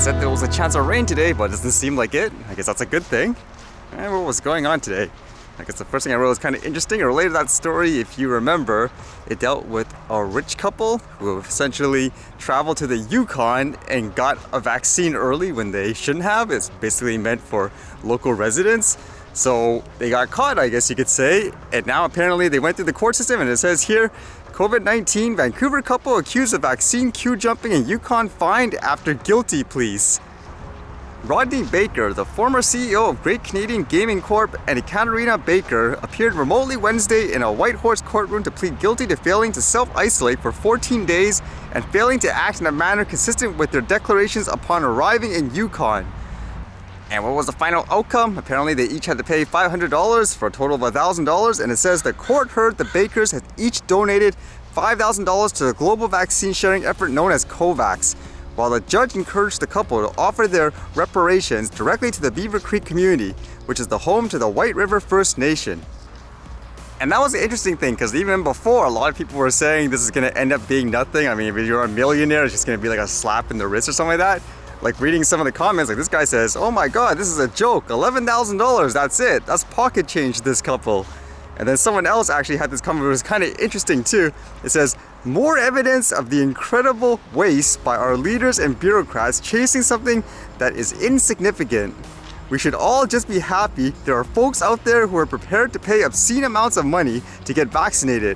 said there was a chance of rain today, but it doesn't seem like it. I guess that's a good thing. And what was going on today? I guess the first thing I wrote was kind of interesting. It related to that story, if you remember, it dealt with a rich couple who essentially traveled to the Yukon and got a vaccine early when they shouldn't have. It's basically meant for local residents. So they got caught, I guess you could say. And now apparently they went through the court system, and it says here, COVID-19 Vancouver couple accused of vaccine queue jumping in Yukon fined after guilty pleas. Rodney Baker, the former CEO of Great Canadian Gaming Corp, and Ekaterina Baker appeared remotely Wednesday in a Whitehorse courtroom to plead guilty to failing to self-isolate for 14 days and failing to act in a manner consistent with their declarations upon arriving in Yukon. And what was the final outcome? Apparently they each had to pay $500 for a total of $1,000, and it says the court heard the Bakers had each donated $5,000 to the global vaccine sharing effort known as COVAX, while the judge encouraged the couple to offer their reparations directly to the Beaver Creek community, which is the home to the White River First Nation. And that was the interesting thing, because even before, a lot of people were saying this is going to end up being nothing. I mean, if you're a millionaire, it's just going to be like a slap in the wrist or something like that. Like reading some of the comments, like this guy says, oh my god, this is a joke, $11,000, that's it. That's pocket change to this couple. And then someone else actually had this comment, it was kind of interesting too. It says, more evidence of the incredible waste by our leaders and bureaucrats chasing something that is insignificant. We should all just be happy there are folks out there who are prepared to pay obscene amounts of money to get vaccinated.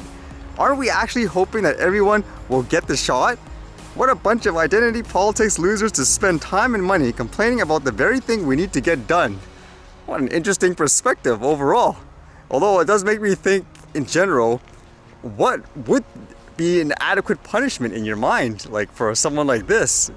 Aren't we actually hoping that everyone will get the shot? What a bunch of identity politics losers to spend time and money complaining about the very thing we need to get done. What an interesting perspective overall. Although it does make me think, in general, what would be an adequate punishment in your mind, like for someone like this?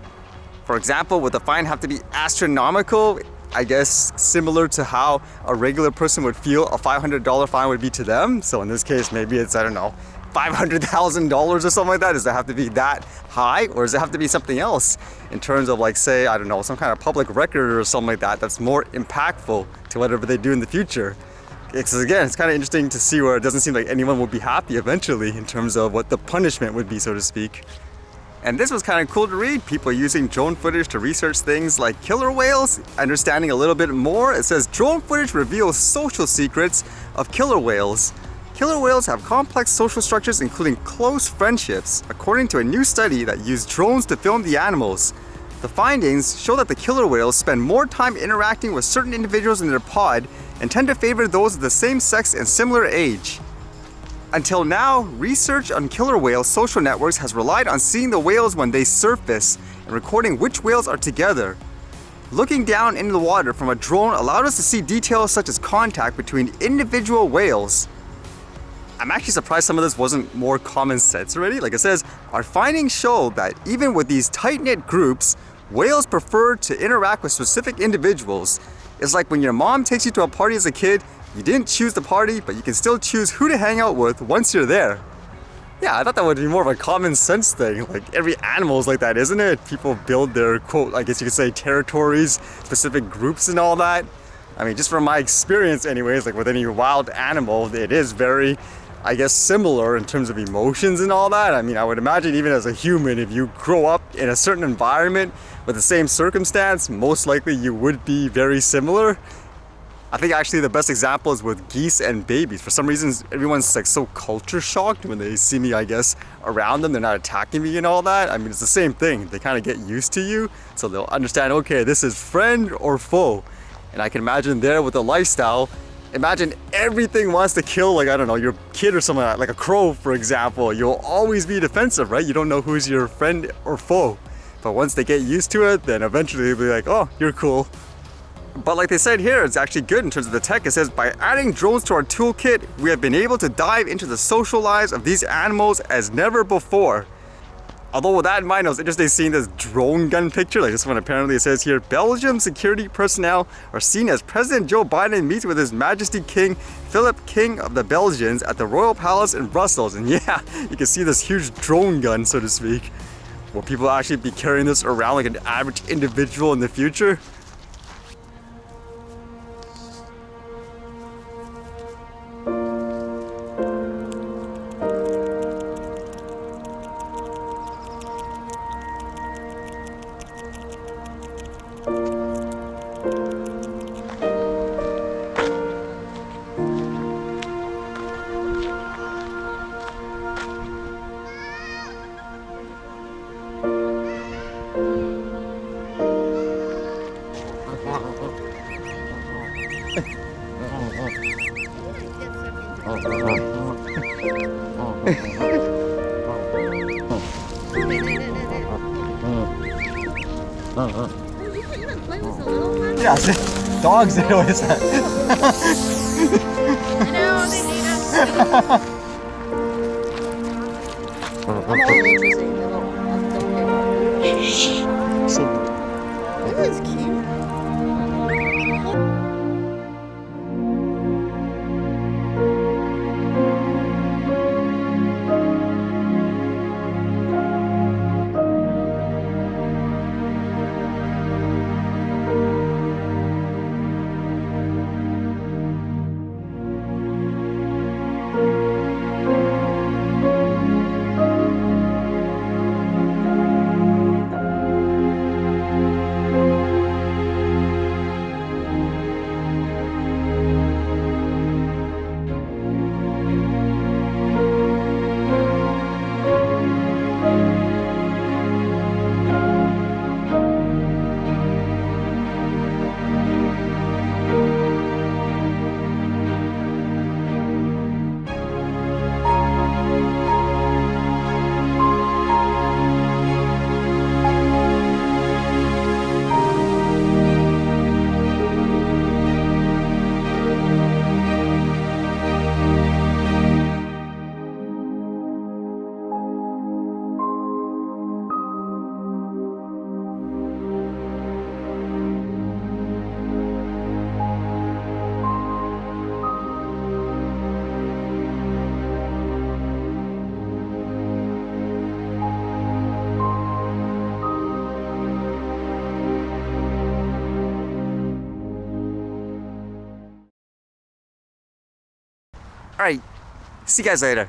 For example, would the fine have to be astronomical? I guess similar to how a regular person would feel a $500 fine would be to them. So in this case, maybe it's, I don't know, $500,000 or something like that. Does it have to be that high, or does it have to be something else in terms of, like, say, I don't know, some kind of public record or something like that that's more impactful to whatever they do in the future? Because again, it's kind of interesting to see where it doesn't seem like anyone will be happy eventually in terms of what the punishment would be, so to speak. And this was kind of cool to read. People using drone footage to research things like killer whales, understanding a little bit more. It says drone footage reveals social secrets of killer whales. Killer whales have complex social structures, including close friendships, according to a new study that used drones to film the animals. The findings show that the killer whales spend more time interacting with certain individuals in their pod and tend to favor those of the same sex and similar age. Until now, research on killer whale social networks has relied on seeing the whales when they surface and recording which whales are together. Looking down into the water from a drone allowed us to see details such as contact between individual whales. I'm actually surprised some of this wasn't more common sense already. Like it says, our findings show that even with these tight-knit groups, whales prefer to interact with specific individuals. It's like when your mom takes you to a party as a kid, you didn't choose the party, but you can still choose who to hang out with once you're there. Yeah, I thought that would be more of a common sense thing. Like every animal is like that, isn't it? People build their, quote, I guess you could say, territories, specific groups and all that. I mean, just from my experience anyways, like with any wild animal, it is very, I guess, similar in terms of emotions and all that. I mean, I would imagine even as a human, if you grow up in a certain environment with the same circumstance, most likely you would be very similar. I think actually the best example is with geese and babies. For some reason, everyone's like so culture shocked when they see me, I guess, around them. They're not attacking me and all that. I mean, it's the same thing. They kind of get used to you, so they'll understand, okay, this is friend or foe. And I can imagine there with the lifestyle, imagine everything wants to kill, like, I don't know, your kid or something like a crow, for example. You'll always be defensive, right? You don't know who's your friend or foe. But once they get used to it, then eventually they'll be like, oh, you're cool. But like they said here, it's actually good in terms of the tech. It says, by adding drones to our toolkit, we have been able to dive into the social lives of these animals as never before. Although with that in mind, I was interested in seeing this drone gun picture. Like this one, apparently it says here, Belgium security personnel are seen as President Joe Biden meets with His Majesty King Philip, King of the Belgians, at the Royal Palace in Brussels. And yeah, you can see this huge drone gun, so to speak. Will people actually be carrying this around like an average individual in the future? can't even play with the little ones. Yeah, see, dogs they always have. I know, they need us. I'm only interested in the little ones. Don't care about them. So, This is cute. all right, see you guys later.